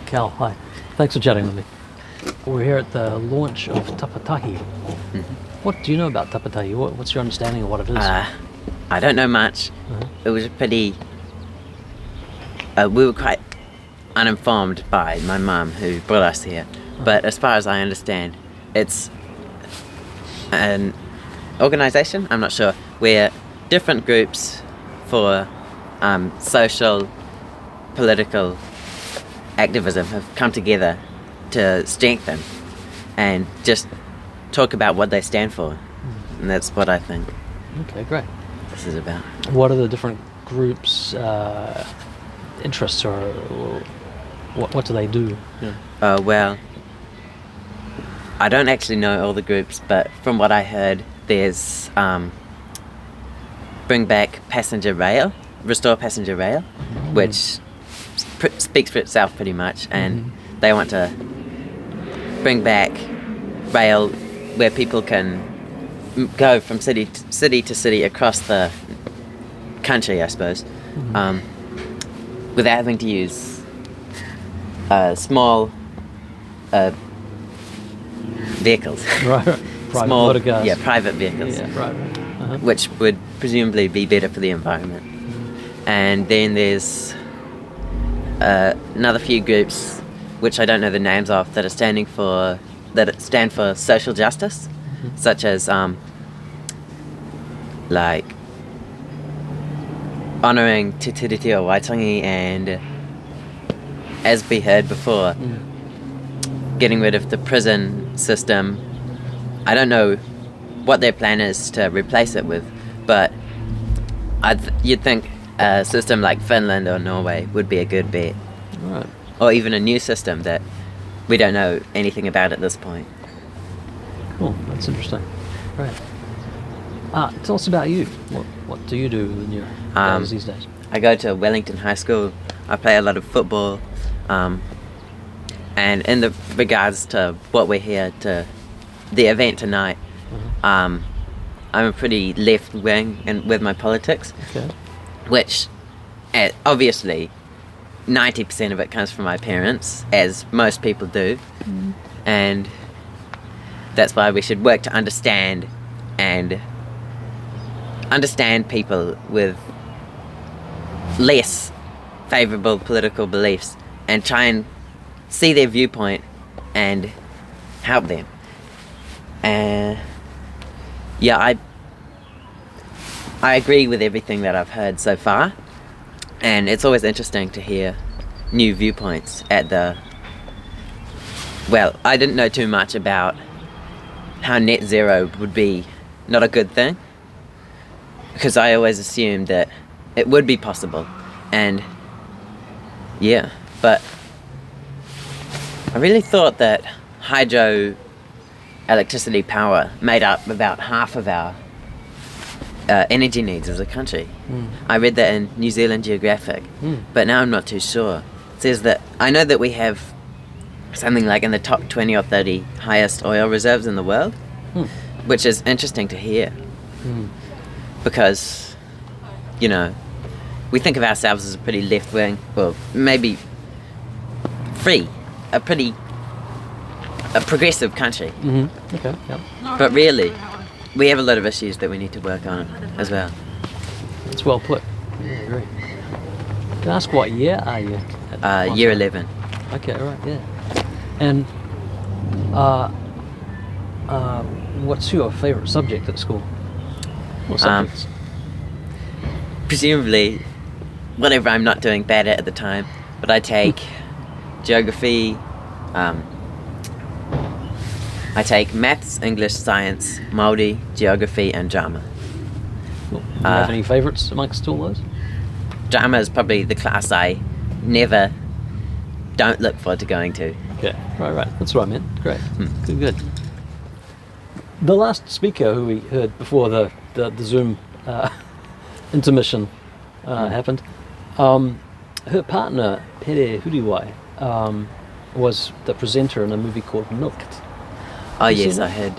Cal, hi. Thanks for chatting with me. We're here at the launch of Tapatahi. What do you know about Tapatahi? What's your understanding of what it is? I don't know much. It was a pretty... we were quite uninformed by my mum who brought us here. But as far as I understand, it's an organisation, I'm not sure, where different groups for social, political activism have come together to strengthen and just talk about what they stand for. And that's what I think Okay, great. this is about. What are the different groups' interests, or what do they do? Well, I don't actually know all the groups, but from what I heard, there's bring back passenger rail, restore passenger rail, which speaks for itself pretty much, and they want to bring back rail where people can go from city to city across the country, I suppose, without having to use small vehicles. Right. Private Small, motor cars. yeah, private vehicles, Yeah, right. which would presumably be better for the environment. And then there's another few groups which I don't know the names of that stand for social justice, such as like honouring Te Tiriti o Waitangi, and as we heard before, getting rid of the prison system. I don't know what their plan is to replace it with, but you'd think a system like Finland or Norway would be a good bet. Right. Or even a new system that we don't know anything about at this point. Cool. That's interesting. Right. Tell us about you. What do you do in your days these days? I go to Wellington High School. I play a lot of football. And in the regards to what we're here to, the event tonight, I'm a pretty left wing and with my politics, Okay. which obviously 90% of it comes from my parents, as most people do, and that's why we should work to understand people with less favourable political beliefs and try and see their viewpoint and help them. I agree with everything that I've heard so far, and it's always interesting to hear new viewpoints I didn't know too much about how net zero would be not a good thing, because I always assumed that it would be possible, and but I really thought that hydro electricity power made up about half of our energy needs as a country. I read that in New Zealand Geographic, but now I'm not too sure. It says that I know that we have something like in the top 20 or 30 highest oil reserves in the world, which is interesting to hear, because we think of ourselves as a pretty left wing, well, maybe a progressive country. Okay. Yep. But really, we have a lot of issues that we need to work on as well. That's well put. Yeah, great. Can I ask what year are you? Year 11. Okay, right, yeah. And what's your favourite subject at school? What subjects? Presumably, whatever I'm not doing bad at the time, but I take geography, I take maths, English, science, Māori, geography, and drama. Cool. Do you have any favourites amongst all those? Drama is probably the class I don't look forward to going to. Okay, right. That's what I meant. Great. Good. The last speaker who we heard before the Zoom intermission happened, her partner, Pere Huriwai, was the presenter in a movie called Milked. Oh yes, I heard.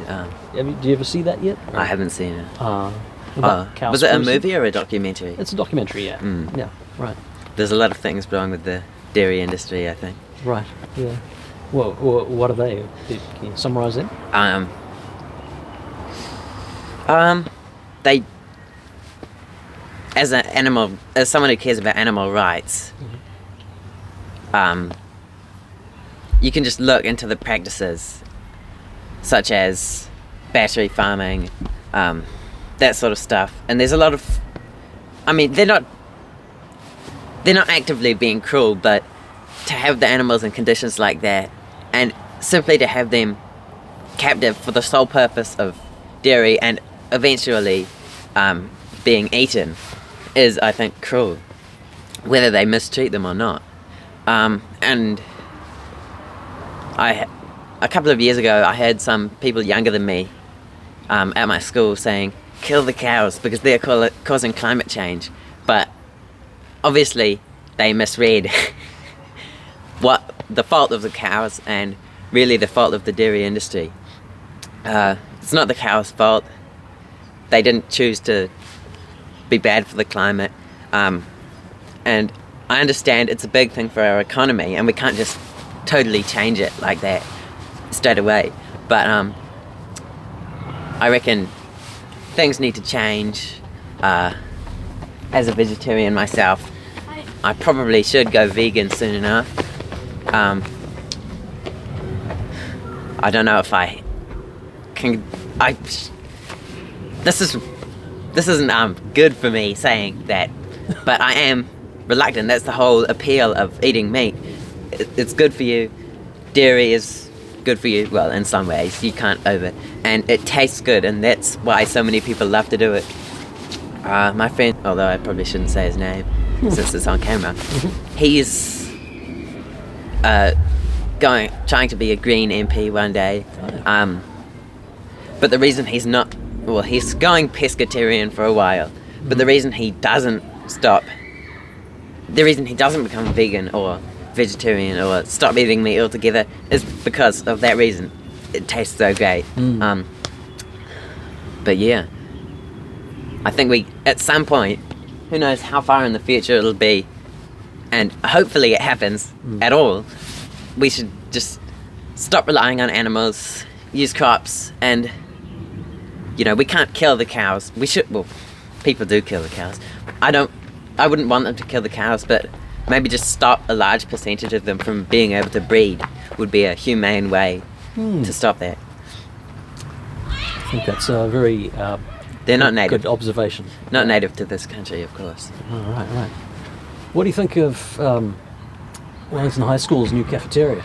Do you ever see that yet? I haven't seen it. Was it a movie or a documentary? It's a documentary, yeah. Yeah, right. There's a lot of things wrong with the dairy industry, I think. Right. Yeah. Well, what are they? Can you summarise them? They, as someone who cares about animal rights, you can just look into the practices, such as battery farming, that sort of stuff. And there's a lot of, I mean, they're not actively being cruel, but to have the animals in conditions like that, and simply to have them captive for the sole purpose of dairy and eventually being eaten, is, I think, cruel, whether they mistreat them or not. And a couple of years ago, I heard some people younger than me at my school saying, kill the cows because they're causing climate change. But obviously they misread what the fault of the cows and really the fault of the dairy industry. It's not the cows' fault. They didn't choose to be bad for the climate. And I understand it's a big thing for our economy and we can't just totally change it like that straight away. But I reckon things need to change. As a vegetarian myself, I probably should go vegan soon enough. I don't know if I can. This isn't good for me saying that, but I am reluctant. That's the whole appeal of eating meat. It's good for you. Dairy is good for you. Well, in some ways, you can't and it tastes good, and that's why so many people love to do it. My friend, although I probably shouldn't say his name since it's on camera, he's trying to be a Green MP one day. But the reason he's not, well, he's going pescatarian for a while, but the reason he doesn't become vegan or vegetarian or stop eating meat altogether is because of that reason. It tastes so great. But yeah, I think at some point, who knows how far in the future it'll be, and hopefully it happens at all, we should just stop relying on animals, use crops, and we can't kill the cows. People do kill the cows. I wouldn't want them to kill the cows, but maybe just stop a large percentage of them from being able to breed would be a humane way to stop that. I think that's a very they're not native. Good observation. Not native to this country, of course. Oh, right. What do you think of Wellington High School's new cafeteria?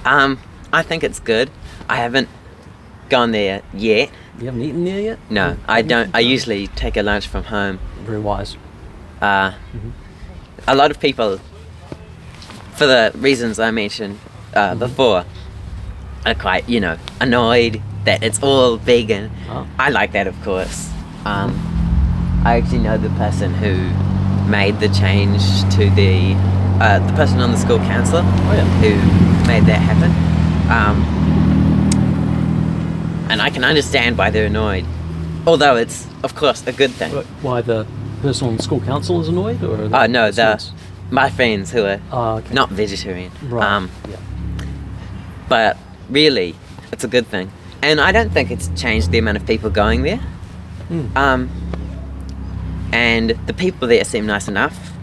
I think it's good. I haven't gone there yet. You haven't eaten there yet? No, I don't. I usually take a lunch from home. Very wise. A lot of people, for the reasons I mentioned before, are quite, annoyed that it's all vegan. Oh. I like that, of course. I actually know the person who made the change to the person on the school council who made that happen. And I can understand why they're annoyed, although it's, of course, a good thing. Why the person on the school council is annoyed? Or no, my friends who are okay. not vegetarian. Right. But really, it's a good thing. And I don't think it's changed the amount of people going there. And the people there seem nice enough.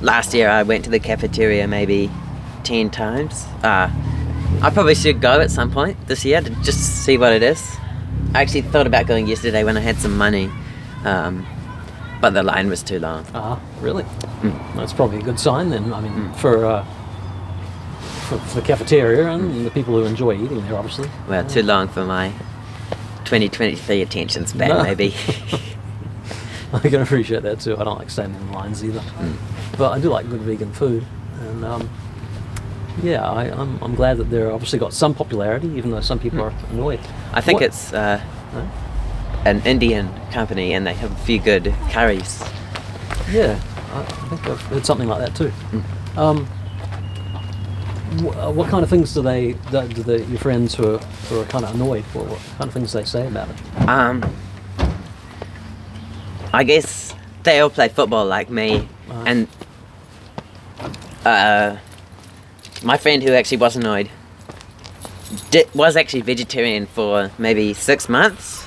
Last year I went to the cafeteria maybe 10 times. I probably should go at some point this year to just see what it is. I actually thought about going yesterday when I had some money, but the line was too long. Really? That's probably a good sign then. I mean, for the cafeteria and the people who enjoy eating there, obviously. Well, too long for my 2023 attention span, maybe. I can appreciate that too. I don't like standing in lines either. But I do like good vegan food. And I'm glad that they're obviously got some popularity, even though some people are annoyed. I think it's an Indian company and they have a few good curries. Yeah, I think I've heard something like that too. What kind of things do your friends who are kind of annoyed, what kind of things do they say about it? I guess they all play football like me, and my friend who actually was annoyed was actually vegetarian for maybe 6 months,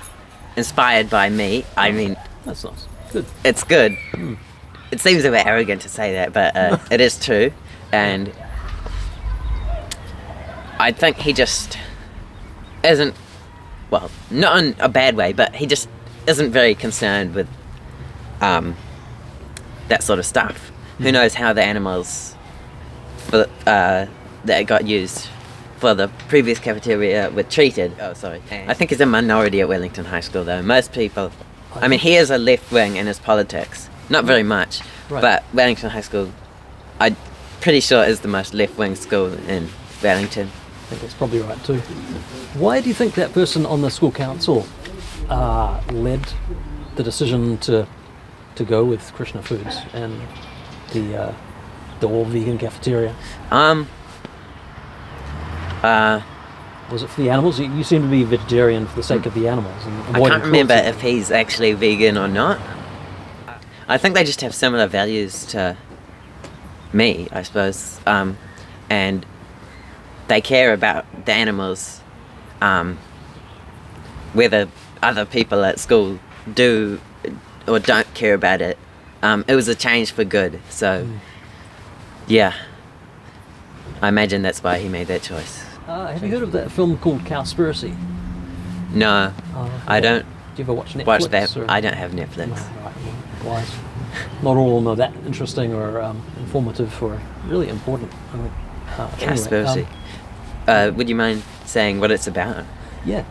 inspired by me. I mean, That's nice. Good. it's good. It seems a bit arrogant to say that, but it is true. And I think he just isn't, well, not in a bad way, but he just isn't very concerned with that sort of stuff. Who knows how the animals that got used for the previous cafeteria were treated. Oh, sorry. I think he's a minority at Wellington High School, though. Most people, I mean, he is a left wing in his politics. Not very much, Right. but Wellington High School, I'm pretty sure, is the most left wing school in Wellington. I think that's probably right too. Why do you think that person on the school council led the decision to go with Krishna Foods and the all vegan cafeteria? Was it for the animals? You seem to be vegetarian for the sake of the animals. And I avoiding can't remember cruelty. if he's actually vegan or not. I think they just have similar values to me, I suppose. And they care about the animals, whether other people at school do or don't care about it. It was a change for good, so yeah, I imagine that's why he made that choice. Have you heard of that film called Cowspiracy? No, I don't Do you ever watch Netflix? watch that. or- I don't have Netflix. No, right, well, wise. Not all of them are that interesting or informative or really important. I mean, anyway, Conspiracy. Would you mind saying what it's about? yeah.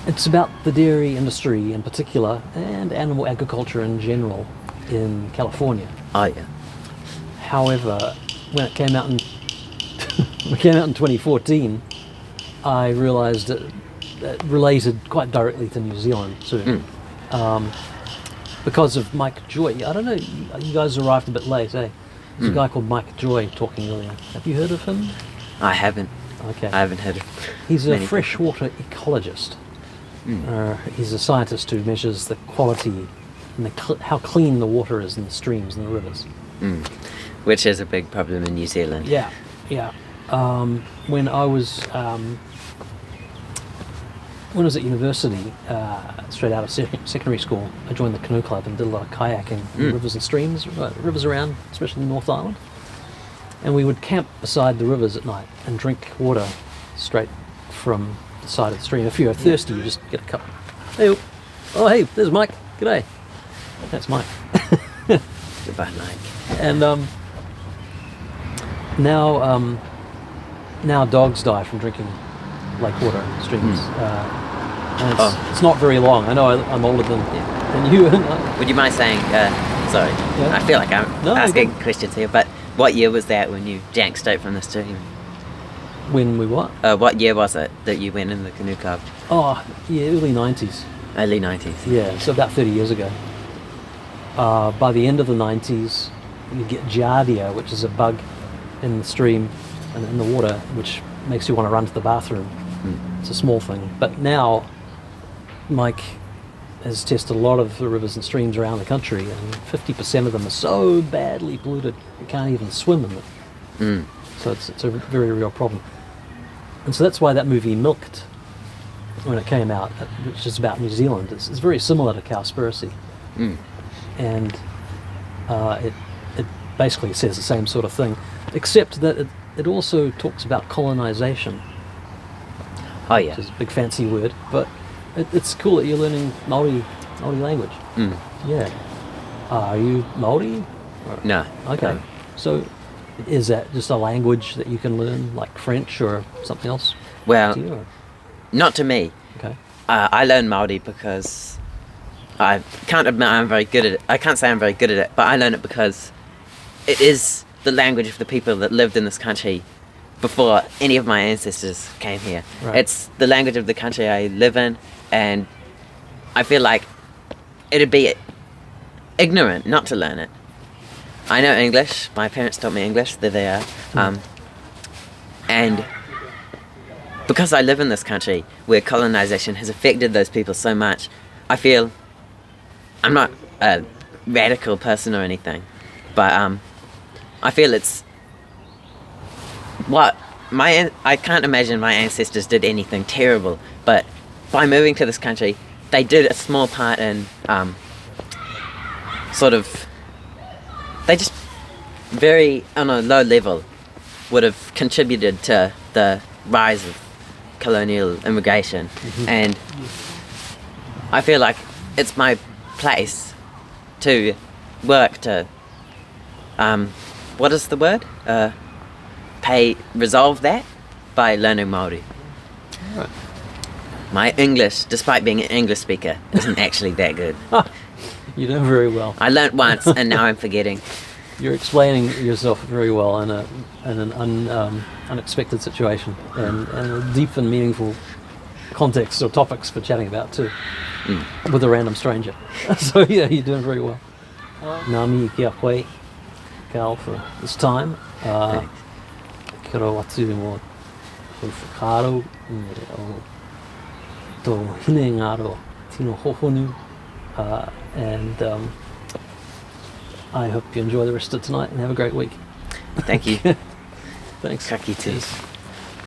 It's about the dairy industry in particular and animal agriculture in general in California. Oh yeah. However, when it came out in 2014, I realised it related quite directly to New Zealand too. Because of Mike Joy. I don't know, you guys arrived a bit late, eh? There's a guy called Mike Joy talking earlier. Have you heard of him? I haven't. Okay. I haven't heard of. He's a many freshwater ecologist. He's a scientist who measures the quality and how clean the water is in the streams and the rivers. Which is a big problem in New Zealand. Yeah, yeah. When I was at university, straight out of secondary school, I joined the canoe club and did a lot of kayaking in rivers and streams, rivers around, especially the North Island. And we would camp beside the rivers at night and drink water straight from the side of the stream. If you're thirsty, you just get a cup. Hey, oh hey, there's Mike. G'day. That's Mike. Goodbye, Mike. And now dogs die from drinking lake water, streams. And it's not very long. I know I'm older than you. Would you mind saying? Sorry, Yeah. I feel like I'm No, asking go. questions here. But what year was that when you drank straight from the stream? When we what? What year was it that you went in the canoe club? Oh, yeah, early 90s. Early 90s. Yeah, so about 30 years ago. By the end of the 90s, you get giardia, which is a bug in the stream and in the water, which makes you want to run to the bathroom. It's a small thing. But now, Mike has tested a lot of the rivers and streams around the country, and 50% of them are so badly polluted you can't even swim in them. So it's a very real problem. And so that's why that movie Milked, when it came out, which is about New Zealand, it's very similar to Cowspiracy. And it basically says the same sort of thing, except that it also talks about colonization, Oh yeah. which is a big fancy word, but it's cool that you're learning Maori language. Yeah. Are you Maori? No. Okay. No. So is that just a language that you can learn, like French or something else? Well, to you, or- not to me. Okay. I learned Māori because I can't admit I'm very good at it. I can't say I'm very good at it, but I learned it because it is the language of the people that lived in this country before any of my ancestors came here. Right. It's the language of the country I live in, and I feel like it'd be ignorant not to learn it. I know English. My parents taught me English. There they are. And because I live in this country where colonization has affected those people so much, I feel I'm not a radical person or anything, but I feel it's what I can't imagine my ancestors did anything terrible, but by moving to this country, they did a small part in they just very on a low level would have contributed to the rise of colonial immigration. And I feel like it's my place to work to what is the word? Resolve that by learning Māori. Right. My English, despite being an English speaker, isn't actually that good. You do very well. I learnt once and now I'm forgetting. You're explaining yourself very well in an unexpected situation and a deep and meaningful context or topics for chatting about too, with a random stranger. So yeah, you're doing very well. Ngā mihi ki a koe, Cal, for this time. Kia ora atu mō tō whakarau, o tō hine ngaro tino hohonu, and I hope you enjoy the rest of tonight and have a great week. Thank you. Thanks. Ka kite. Cheers.